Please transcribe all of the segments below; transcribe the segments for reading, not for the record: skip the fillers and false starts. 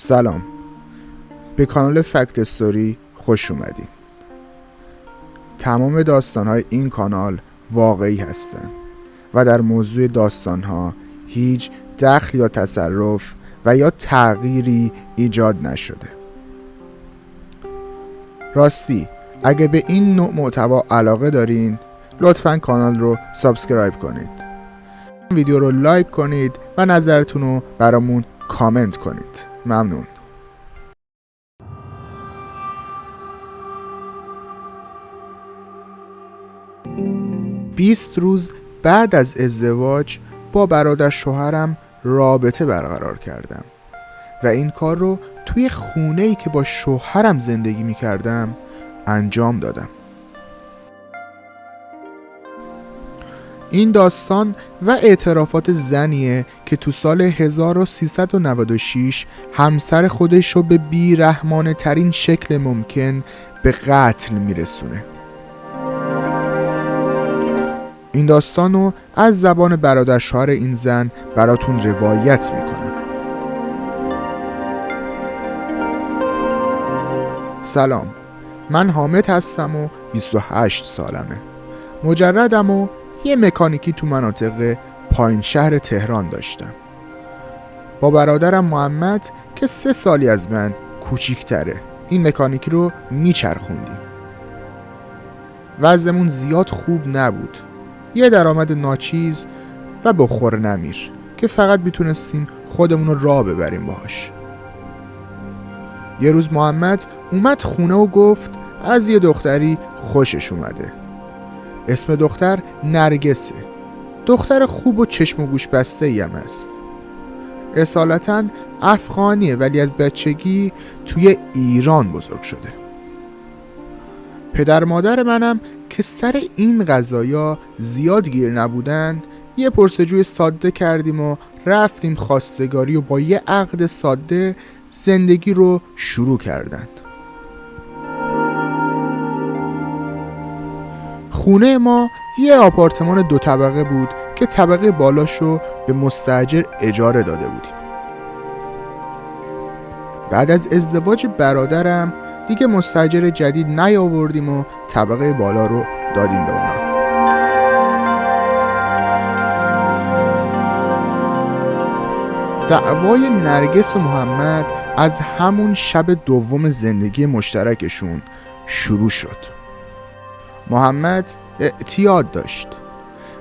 سلام، به کانال فکت استوری خوش اومدید. تمام داستان‌های این کانال واقعی هستند و در موضوع داستان‌ها هیچ دخل یا تصرف و یا تغییری ایجاد نشده. راستی اگه به این نوع محتوا علاقه دارین لطفاً کانال رو سابسکرایب کنید، ویدیو رو لایک کنید و نظرتون رو برامون کامنت کنید. ممنون. 20 روز بعد از ازدواج با برادر شوهرم رابطه برقرار کردم و این کار رو توی خونه‌ای که با شوهرم زندگی می کردم انجام دادم. این داستان و اعترافات زنیه که تو سال 1396 همسر خودش رو به بیرحمانه ترین شکل ممکن به قتل میرسونه. این داستان رو از زبان برادر شوهر این زن براتون روایت میکنم. سلام، من حامد هستم و 28 سالمه. مجردم و یه مکانیکی تو مناطق پایین شهر تهران داشتم. با برادرم محمد که 3 سالی از من کوچیک‌تره این مکانیکی رو میچرخوندیم. وضعمون زیاد خوب نبود، یه درآمد ناچیز و بخور نمیر که فقط میتونستیم خودمون رو راه ببریم باهاش. یه روز محمد اومد خونه و گفت از یه دختری خوشش اومده. اسم دختر نرگسه، دختر خوب و چشم و گوش بسته ایم است. اصالتاً افغانیه ولی از بچگی توی ایران بزرگ شده. پدر مادر منم که سر این قضایا زیاد گیر نبودند یه پرسجوی ساده کردیم و رفتیم خواستگاری و با یه عقد ساده زندگی رو شروع کردند. خونه ما یه آپارتمان 2 طبقه بود که طبقه بالاشو به مستاجر اجاره داده بودیم. بعد از ازدواج برادرم دیگه مستاجر جدید نیاوردیم و طبقه بالا رو دادیم به اونا. دعوای نرگس و محمد از همون شب دوم زندگی مشترکشون شروع شد. محمد اعتیاد داشت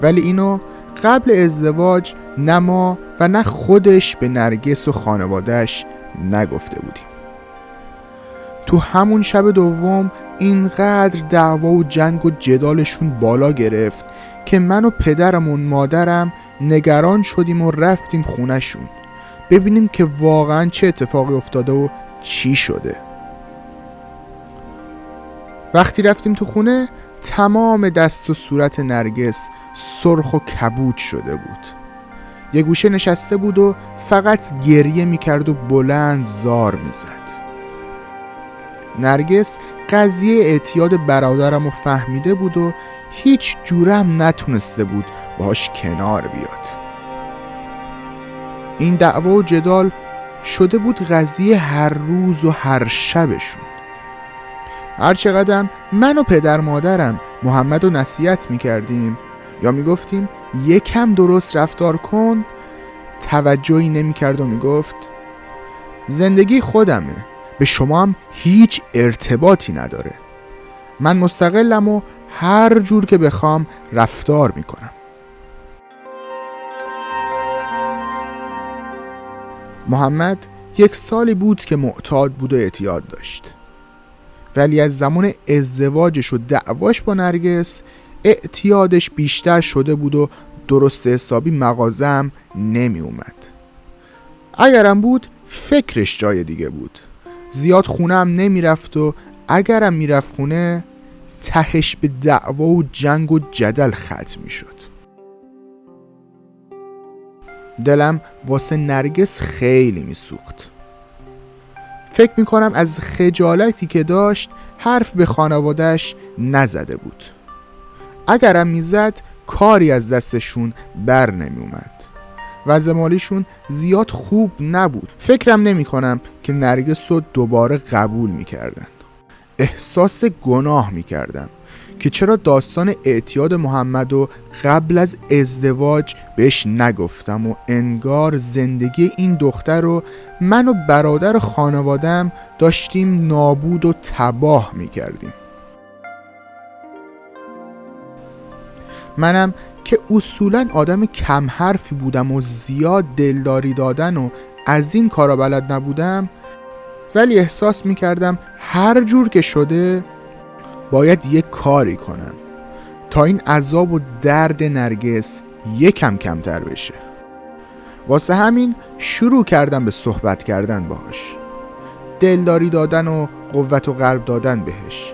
ولی اینو قبل ازدواج نه ما و نه خودش به نرگس و خانوادهش نگفته بودیم. تو همون شب دوم اینقدر دعوا و جنگ و جدالشون بالا گرفت که من و پدرم و مادرم نگران شدیم و رفتیم خونهشون ببینیم که واقعا چه اتفاقی افتاده و چی شده. وقتی رفتیم تو خونه تمام دست و صورت نرگس سرخ و کبود شده بود. یه گوشه نشسته بود و فقط گریه میکرد و بلند زار میزد. نرگس قضیه اعتیاد برادرم رو فهمیده بود و هیچ جورم نتونسته بود باهاش کنار بیاد. این دعوا و جدال شده بود قضیه هر روز و هر شبشون. هر چقدر من و پدر مادرم محمد رو نصیحت میکردیم یا میگفتیم یکم درست رفتار کن، توجهی نمیکرد و میگفت زندگی خودمه، به شما هم هیچ ارتباطی نداره، من مستقلم و هر جور که بخوام رفتار میکنم. محمد 1 سالی بود که معتاد بود و اعتیاد داشت، ولی از زمان ازدواجش و دعواش با نرگس اعتیادش بیشتر شده بود و درست حسابی مغازم نمی اومد. اگرم بود فکرش جای دیگه بود، زیاد خونه هم نمی رفت و اگرم می رفت خونه تهش به دعوا و جنگ و جدل ختم می شد. دلم واسه نرگس خیلی می سوخت. فکر می کنم از خجالتی که داشت حرف به خانواده‌اش نزده بود. اگرم میزد کاری از دستشون بر نمی اومد. وضع مالیشون زیاد خوب نبود. فکرم نمی کنم که نرگس رو دوباره قبول میکردن. احساس گناه میکردم که چرا داستان اعتیاد محمد رو قبل از ازدواج بهش نگفتم و انگار زندگی این دختر رو من و برادر خانوادم داشتیم نابود و تباه میکردیم. منم که اصولاً آدم کم حرفی بودم و زیاد دلداری دادن و از این کارا بلد نبودم، ولی احساس میکردم هر جور که شده باید یک کاری کنم تا این عذاب و درد نرگس یکم کمتر بشه. واسه همین شروع کردم به صحبت کردن باهاش، دلداری دادن و قوت و قلب دادن بهش.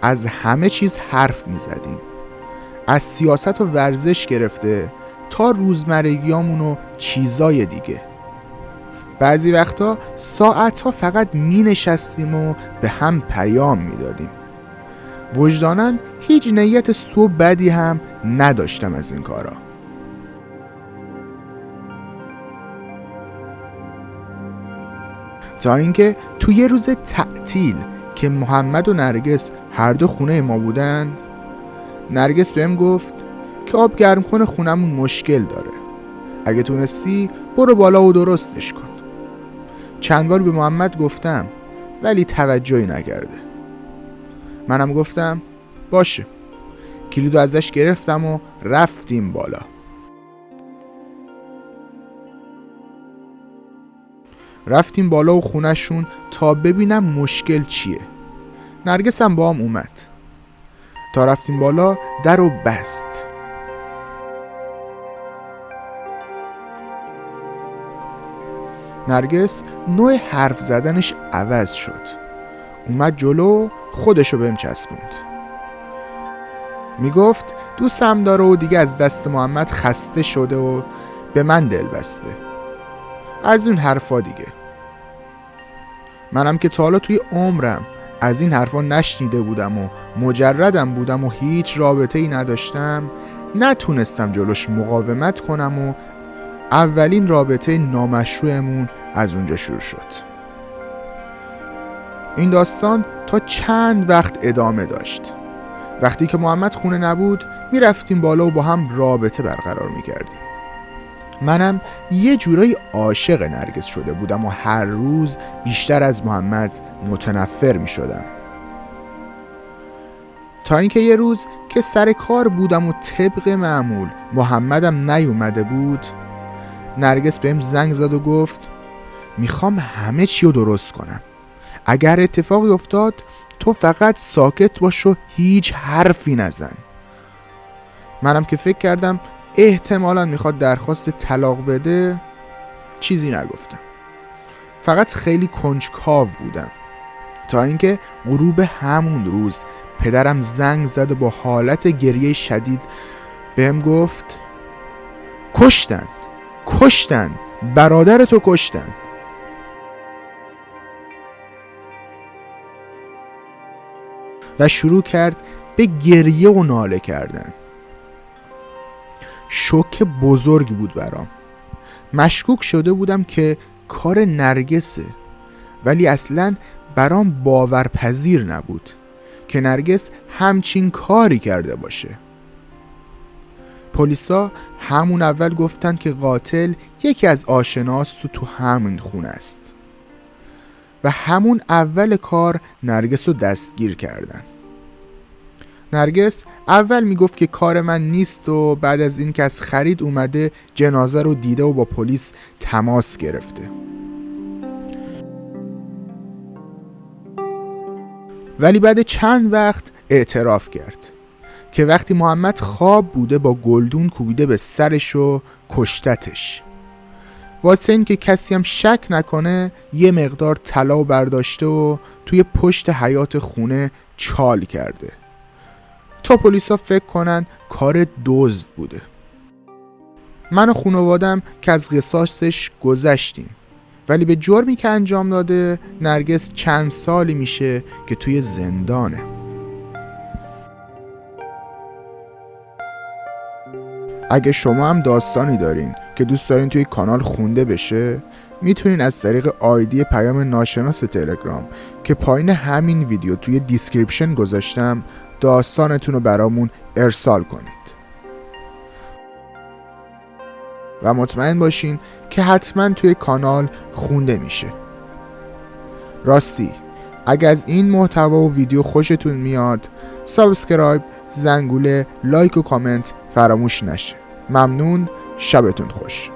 از همه چیز حرف میزدیم، از سیاست و ورزش گرفته تا روزمرگیامون و چیزای دیگه. بعضی وقتا ساعتها فقط می نشستیم و به هم پیام می دادیم. وجداناً هیچ نیت سو بدی هم نداشتم از این کارا. تا اینکه توی یه روز تعطیل که محمد و نرگس هر دو خونه ما بودن، نرگس بهم گفت که آب گرم کنه خونمون مشکل داره، اگه تونستی برو بالا و درستش کن. چند بار به محمد گفتم ولی توجهی نکرده. منم گفتم باشه. کلیدو ازش گرفتم و رفتیم بالا. رفتیم بالا و خونشون تا ببینم مشکل چیه. نرگس هم با هم اومد. تا رفتیم بالا در رو بست. نرگس نوع حرف زدنش عوض شد. اومد جلو، خودشو بهم چسبوند. میگفت دوستم داره و دیگه از دست محمد خسته شده و به من دل بسته. از اون حرفا دیگه. منم که تا حالا توی عمرم از این حرفا نشنیده بودم و مجردم بودم و هیچ رابطه‌ای نداشتم، نتونستم جلوش مقاومت کنم و اولین رابطه نامشروعمون از اونجا شروع شد. این داستان تا چند وقت ادامه داشت. وقتی که محمد خونه نبود میرفتیم بالا و با هم رابطه برقرار میکردیم. منم یه جورایی عاشق نرگس شده بودم و هر روز بیشتر از محمد متنفر میشدم. تا اینکه یه روز که سر کار بودم و طبق معمول محمدم نیومده بود، نرگس بهم زنگ زد و گفت میخوام همه چی رو درست کنم. اگر اتفاقی افتاد تو فقط ساکت باش و هیچ حرفی نزن. منم که فکر کردم احتمالاً میخواد درخواست طلاق بده، چیزی نگفتم. فقط خیلی کنجکاو بودم. تا اینکه غروب همون روز پدرم زنگ زد و با حالت گریه شدید بهم گفت کشتن برادرتو کشتن. و شروع کرد به گریه و ناله کردن. شوک بزرگ بود برام. مشکوک شده بودم که کار نرگسه، ولی اصلاً برام باورپذیر نبود که نرگس همچین کاری کرده باشه. پلیسا همون اول گفتن که قاتل یکی از آشناست و تو همین خونه است و همون اول کار نرگس رو دستگیر کردن. نرگس اول میگفت که کار من نیست و بعد از این که از خرید اومده جنازه رو دیده و با پلیس تماس گرفته. ولی بعد چند وقت اعتراف کرد که وقتی محمد خواب بوده با گلدون کوبیده به سرش و کشتتش. واسه این که کسی هم شک نکنه یه مقدار طلا برداشته و توی پشت حیاط خونه چال کرده تا پلیسا فکر کنن کار دزد بوده. من و خانوادم که از قصاصش گذشتیم، ولی به جرمی که انجام داده نرگس چند سالی میشه که توی زندانه. اگه شما هم داستانی دارین که دوست دارین توی کانال خونده بشه، میتونین از طریق آیدی پیام ناشناس تلگرام که پایین همین ویدیو توی دیسکریپشن گذاشتم داستانتون رو برامون ارسال کنید و مطمئن باشین که حتما توی کانال خونده میشه. راستی اگه از این محتوا و ویدیو خوشتون میاد سابسکرایب، زنگوله، لایک و کامنت فراموش نشه. ممنون، شبتون خوش.